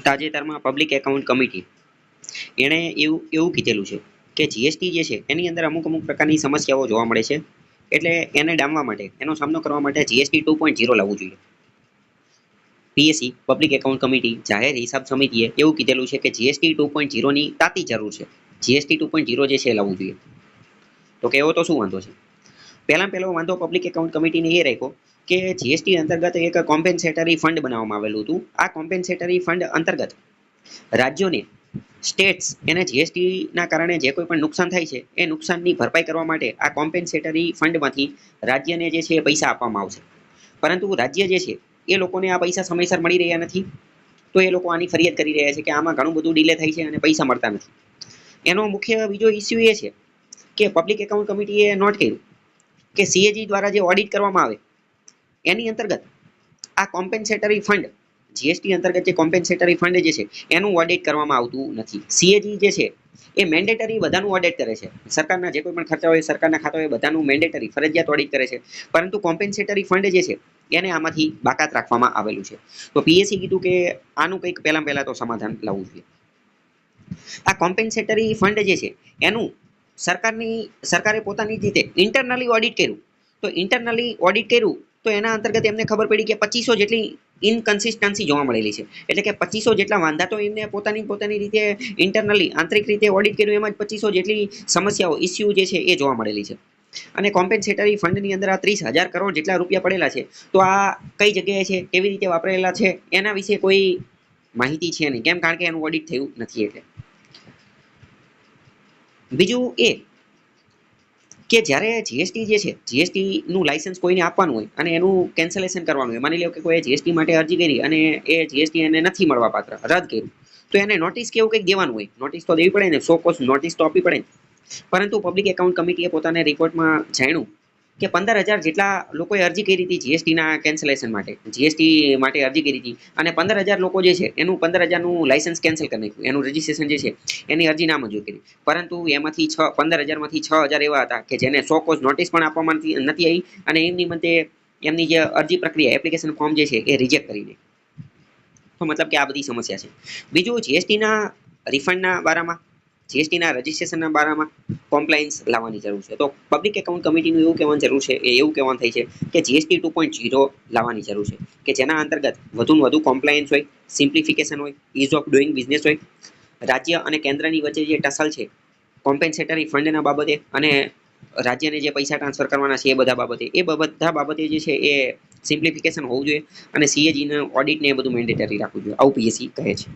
તાજેતરમાં public account committee એણે એવું કીધેલું છે કે જીએસટી જે છે એની અંદર અમુક પ્રકારની સમસ્યાઓ જોવા મળે છે, એટલે એને ડામવા માટે, એનો સામનો કરવા માટે જીએસટી 2.0 લાવવું જોઈએ. પીએસસી પબ્લિક એકાઉન્ટ કમિટી જાહેર હિસાબ સમિતિએ એવું કીધેલું છે કે જીએસટી 2.0 ની તાતી જરૂર છે. જીએસટી 2.0 જે છે એ લાવવું જોઈએ. તો કેવો તો શું વાંધો છે? પહેલો વાંધો પબ્લિક એકાઉન્ટ કમિટીને એ રાખ્યો કે જીએસટી અંતર્ગત એક કોમ્પેન્સેટરી ફંડ બનાવવામાં આવેલું હતું. આ કોમ્પેન્સેટરી ફંડ અંતર્ગત રાજ્યોને, સ્ટેટ્સ એને જીએસટીના કારણે જે કોઈ પણ નુકસાન થાય છે એ નુકસાનની ભરપાઈ કરવા માટે આ કોમ્પેન્સેટરી ફંડમાંથી રાજ્યને જે છે એ પૈસા આપવામાં આવશે. પરંતુ રાજ્ય જે છે એ લોકોને આ પૈસા સમયસર મળી રહ્યા નથી, તો એ લોકો આની ફરિયાદ કરી રહ્યા છે કે આમાં ઘણું બધું ડીલે થાય છે અને પૈસા મળતા નથી. એનો મુખ્ય બીજો ઇસ્યુ એ છે કે પબ્લિક એકાઉન્ટ કમિટીએ નોટ કર્યું કે સીએજી દ્વારા જે ઓડિટ કરવામાં આવે એની અંતર્ગત આ કોમ્પેન્સેટરી ફંડ, જીએસટી અંતર્ગત જે કોમ્પેન્સેટરી ફંડ જે છે એનું ઓડિટ કરવામાં આવતું નથી. સીએજી જે છે એ મેન્ડેટરી બધાનું ઓડિટ કરે છે. સરકારના જે કોઈ પણ ખર્ચા હોય, સરકારના ખાતા હોય, બધાનું મેન્ડેટરી ફરજિયાત ઓડિટ કરે છે. પરંતુ કોમ્પેન્સેટરી ફંડ જે છે એને આમાંથી બાકાત રાખવામાં આવેલું છે. તો પીએસસી કીધું કે આનું કંઈક પહેલા તો સમાધાન લાવવું જોઈએ. આ કોમ્પેન્સેટરી ફંડ જે છે એનું સરકારે પોતાની રીતે ઇન્ટરનલી ઓડિટ કર્યું. તો ઇન્ટરનલી ઓડિટ કર્યું તો એના અંતર્ગત એમને ખબર પડી કે 2500 જેટલી ઇનકન્સિસ્ટન્સી જોવા મળેલી છે. એટલે કે 2500 જેટલા વાંધા તો એમને પોતાની રીતે ઇન્ટરનલી આંતરિક રીતે ઓડિટ કર્યું, એમાં 2500 જેટલી સમસ્યાઓ, ઇસ્યુ જે છે એ જોવા મળેલી છે. અને કોમ્પેન્સેટરી ફંડની અંદર આ 30,000 કરોડ જેટલા રૂપિયા પડેલા છે. તો આ કઈ જગ્યાએ છે, કેવી રીતે વાપરેલા છે, એના વિશે કોઈ માહિતી છે નહીં. કેમ? કારણ કે એનું ઓડિટ થયું નથી. એટલે બીજું એ કે જ્યારે જીએસટી જે છે, જીએસટીનું લાયસન્સ કોઈને આપવાનું હોય અને એનું કેન્સલેશન કરવાનું હોય, માની લો કે કોઈ જીએસટી માટે અરજી કરી અને એ જીએસટી એને નથી મળવા પાત્ર, રદ કર્યું, તો એને નોટિસ કેવું કંઈક દેવાનું હોય. નોટિસ તો દેવી પડે ને, સો કોસ નોટિસ તો આપવી પડે. પરંતુ પબ્લિક એકાઉન્ટ કમિટીએ પોતાના રિપોર્ટમાં જાણ્યું કે 15,000 જેટલા લોકોએ અરજી કરી હતી જીએસટીના કેન્સલેશન માટે, જીએસટી માટે અરજી કરી હતી, અને 15,000 લોકો જે છે એનું 15,000નું લાયસન્સ કેન્સલ કરી નાખ્યું, એનું રજીસ્ટ્રેશન જે છે એની અરજી નામંજૂર કરી. પરંતુ એમાંથી 15,000માંથી 6,000 એવા હતા કે જેને સો કોઝ નોટિસ પણ આપવામાં નથી આવી, અને એમની મતે એમની જે અરજી પ્રક્રિયા, એપ્લિકેશન ફોર્મ જે છે એ રિજેક્ટ કરીને. તો મતલબ કે આ બધી સમસ્યા છે. બીજું જીએસટીના રિફંડના બારામાં, જીએસટીના રજીસ્ટ્રેશનના બારામાં કોમ્પ્લાયન્સ લાવવાની જરૂર છે. તો પબ્લિક એકાઉન્ટ કમિટીનું એવું કહેવાની જરૂર છે, એવું કહેવાનું થાય છે કે જીએસટી 2.0 લાવવાની જરૂર છે કે જેના અંતર્ગત વધુમાં વધુ કોમ્પ્લાયન્સ હોય, સિમ્પ્લિફિકેશન હોય, ઇઝ ઓફ ડુઈંગ બિઝનેસ હોય. રાજ્ય અને કેન્દ્રની વચ્ચે જે ટસલ છે કોમ્પેન્સેટરી ફંડના બાબતે અને રાજ્યને જે પૈસા ટ્રાન્સફર કરવાના છે એ બધા બાબતે જે છે એ સિમ્પ્લિફિકેશન હોવું જોઈએ, અને સીએજીનું ઓડિટને એ બધું મેન્ડેટરી રાખવું જોઈએ. આવું પીએસસી કહે છે.